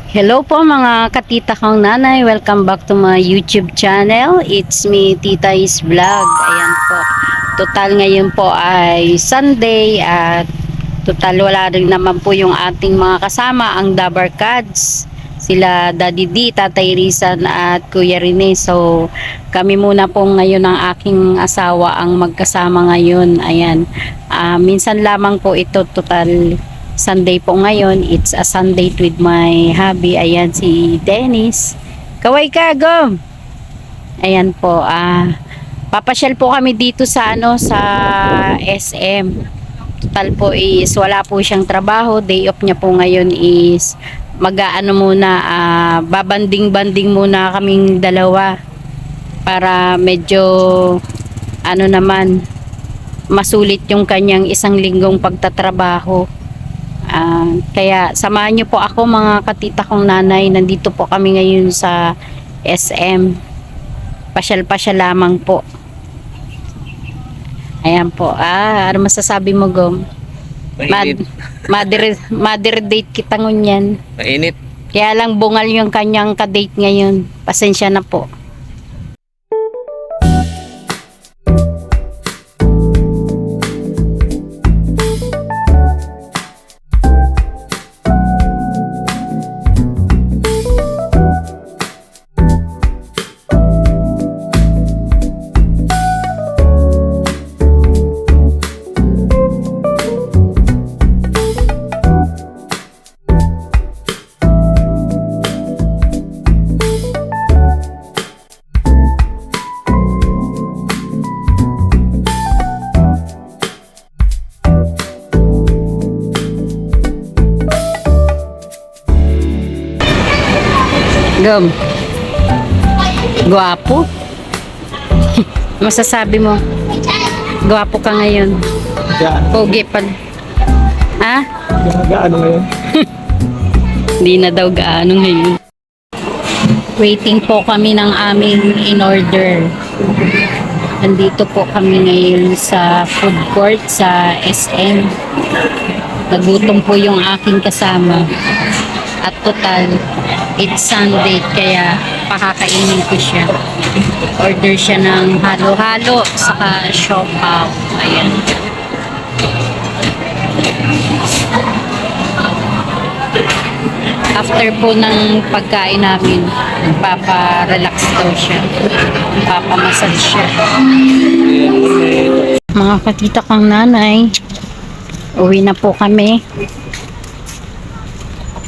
Hello po mga katita kong nanay. Welcome back to my YouTube channel. It's me, Tita Is Vlog. Ayan po. Total ngayon po ay Sunday at total wala rin naman po yung ating mga kasama, ang Dabarkads. Sila Daddy D, Tatay Rizan at Kuya Rene. So kami muna po ngayon ng aking asawa ang magkasama ngayon. Ayan. Minsan lamang po ito, total Sunday po ngayon. It's a Sunday with my hubby. Ayan si Dennis. Kaway ka, go! Ayan po. Papasyal po kami dito sa sa SM. Total po is wala po siyang trabaho. Day off niya po ngayon is mag-aano muna, babanding-banding muna kaming dalawa para medyo naman masulit yung kanyang isang linggong pagtatrabaho. Kaya samahan niyo po ako mga katita kong nanay. Nandito po kami ngayon sa SM. Pasyal-pasyal lamang po. Ayan po. Ano masasabi mo, Gom? Mainit. Mother date kita ngunyan. Mainit. Kaya lang bungal yung kanyang ka-date ngayon. Pasensya na po. Gom. Guwapo. Masasabi mo? Guwapo ka ngayon. Pogi pa. Ha? Gaano ngayon? Hindi na daw gaano ngayon. Waiting po kami ng aming in-order. Nandito po kami ngayon sa food court sa SM. Nagutom po yung aking kasama. At total, it's Sunday kaya pakakainin ko siya. Order siya ng halo-halo saka siopaw. Ayan. After po ng pagkain namin, nagpapa-relax daw siya. Nagpapa-massage siya. Mga katita kong nanay, uwi na po kami.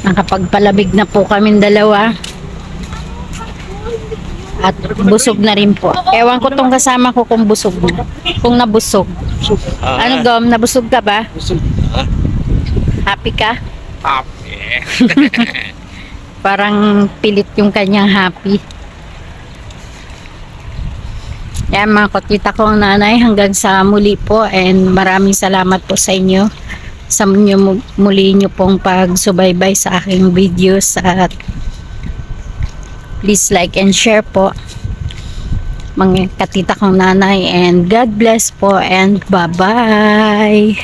Nakapagpalabig na po kaming dalawa. At busog na rin po. Ewan ko tong kasama ko kung busog na. Kung nabusog. Ano, Gom? Nabusog ka ba? Busog. Happy ka? Happy. Parang pilit yung kanyang happy. Yan mga katita kong nanay, hanggang sa muli po and maraming salamat po sa inyo. Sa muli nyo pong pagsubaybay sa aking videos at please like and share po mga katita kong nanay and God bless po and bye bye.